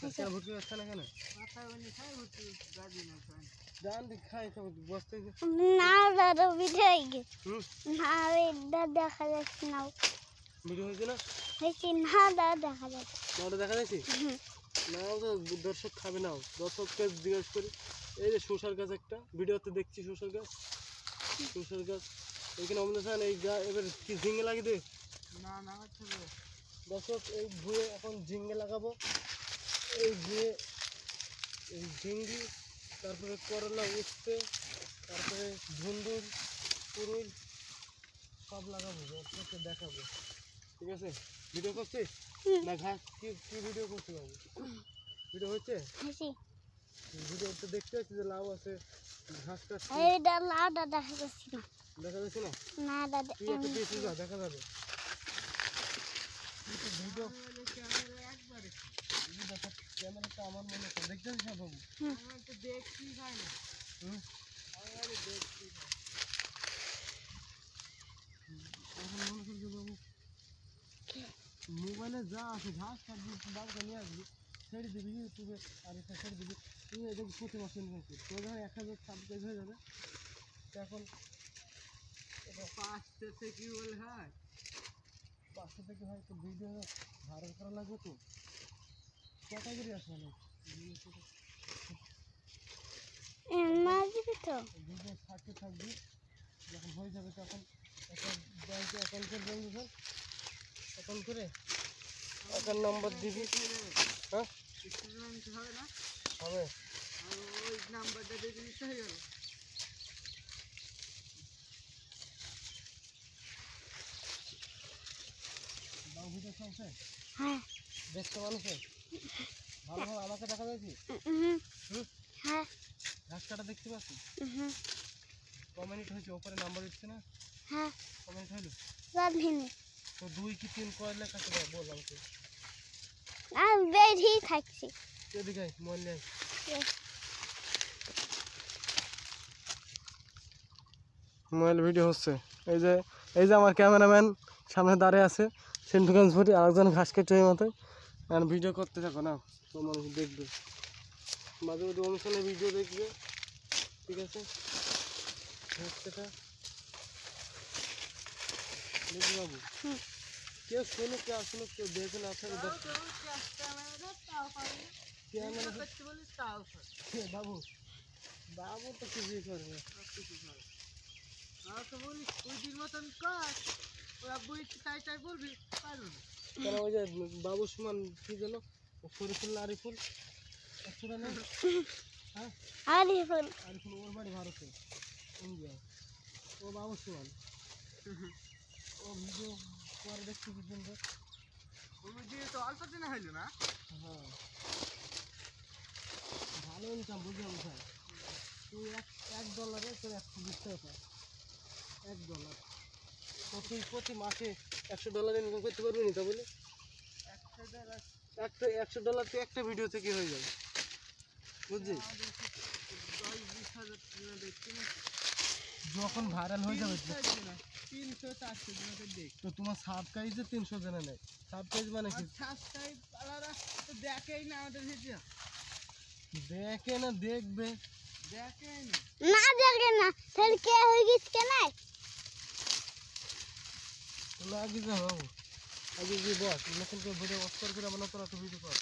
क्या भुट्टी अच्छा ना खाना माथा बनी खाए भुट्टी गाड़ी ना खाए जान दिखाए सब बसते ना दादा बिठाएंगे ना वे दादा खा जाए ना वीडियो হইছে না হইছে না দাদা দেখা যাচ্ছে নাও দেখা যাচ্ছে নাও তো দর্শক খাবে নাও দর্শককে জিজ্ঞেস করি এই যে শসার গাছ একটা ভিডিওতে দেখছি শসার গাছ এখানে আমাদের সামনে এই এবার কি ঝিঙ্গে লাগিয়ে দে না না হচ্ছে দর্শক এই ভুঁয়ে এখন ঝিঙ্গে লাগাবো এই ভুঁয়ে এই ঝিঙ্গি তারপরে করলা উঠতে তারপরে ধুন্দুর পুরুল সব লাগাবো দর্শককে দেখাবো ঠিক আছে ভিডিও করছিস না ঘাস কি কি ভিডিও করছিস বাবু ভিডিও হচ্ছে ভিডিও তো দেখতে পাচ্ছি যে লাউ আছে ঘাস কাটছে এইটা লাউটা দেখা যাচ্ছে না দেখা যাচ্ছে না না দাদা তুই একটা পিস যা দেখা যাবে ভিডিও ক্যামেরা একবারে দেখা ক্যামেরাটা আমার মনে হয় দেখতে পাচ্ছিস না বাবু আমি তো দেখছি ভাই না আমি দেখছি এখন মনে করছি বাবু মোবাইলে যা আছে ঘাস কাটবি বাড়িতে নিয়ে আসবি ছেড়ে দিবি ইউটিউবে আর এটা ছেড়ে দিবি তুই এটা প্রতি মাসে ইনকাম করবি তোর যখন 1000 সাবস্ক্রাইব হয়ে যাবে তখন এটা 5 থেকে কি বলে হয় 5 থেকে হয় তো ভিডিও ভাইরাল করা লাগবে তো কত করে আসবে না মাঝে তো ভিডিও থাকতে থাকবি যখন হয়ে যাবে তখন একটা ব্যাংকে অ্যাকাউন্ট করে দেবো স্যার অ্যাকাউন্ট করে অ্যাকাউন্ট নাম্বার দিবি হ্যাঁ হবে না হবে আর ওই নাম্বারটা দিয়ে দিলে হয়ে গেল বাবু ভিডিও চলছে হ্যাঁ দেখতে মানুষে ভালো ভালো আমাকে দেখা যায় কি হ্যাঁ ঘাস কাটা দেখতে পাচ্ছি কমেন্ট হয়েছে ওপরে নাম্বার দিচ্ছে না হ্যাঁ কমেন্ট হইলো জানি তো 2 কি 3 কয় লেখা আছে বল আমাকে আর বেরি থাকছি এদিকে মোবাইল নিয়ে মোবাইল ভিডিও হচ্ছে এই যে আমার ক্যামেরাম্যান সামনে দাঁড়িয়ে আছে সেন্টুকান্স ভরি আরেকজন ঘাস কেটে এই মতো আর ভিডিও করতে থাকো না তো মানুষ দেখবে মাঝে মাঝে অনুষ্ঠানে ভিডিও দেখবে ঠিক আছে ঘাসটা দেখি বাবু কেউ শুনুক কেউ শুনুক কেউ দেখে না থাকে বাবু বাবু তো কিছুই করে না তো বলি ওই দিন মতন কাজ ওই আব্বু তাই তাই বলবি পারবো না কেন ওই যে বাবু সমান কি যেন শরীফুল আরিফুল একশোটা নেই হ্যাঁ আরিফুল ওর বাড়ি ভারতে ইন্ডিয়া ও বাবু সমান ও ভিডিও পরে দেখছি কি সুন্দর ও ভিডিও তো অল্প দিনে হইল না হ্যাঁ ভালো ইনকাম বুঝলাম স্যার তুই $1 তোর 120 টাকা $1 তো তুই প্রতি মাসে $100 ইনকাম করতে পারবি না তা বলে $100 তুই একটা ভিডিও থেকে হয়ে যাবে বুঝলি যখন ভাইরাল হয়ে যাবে 300-400 জনকে দেখ তো তোমার সাবস্ক্রাইব যে 300 জন নেয় সাবস্ক্রাইব মানে কি সাবস্ক্রাইব আলাদা তো দেখেই না আমাদের ভিডিও দেখে না দেখবে দেখে না দেখে না তাহলে কে হয়ে গেছে কেন লাগে যাও আগে যে বস নতুন করে ভিডিও অফ করে আমরা তো ভিডিও কর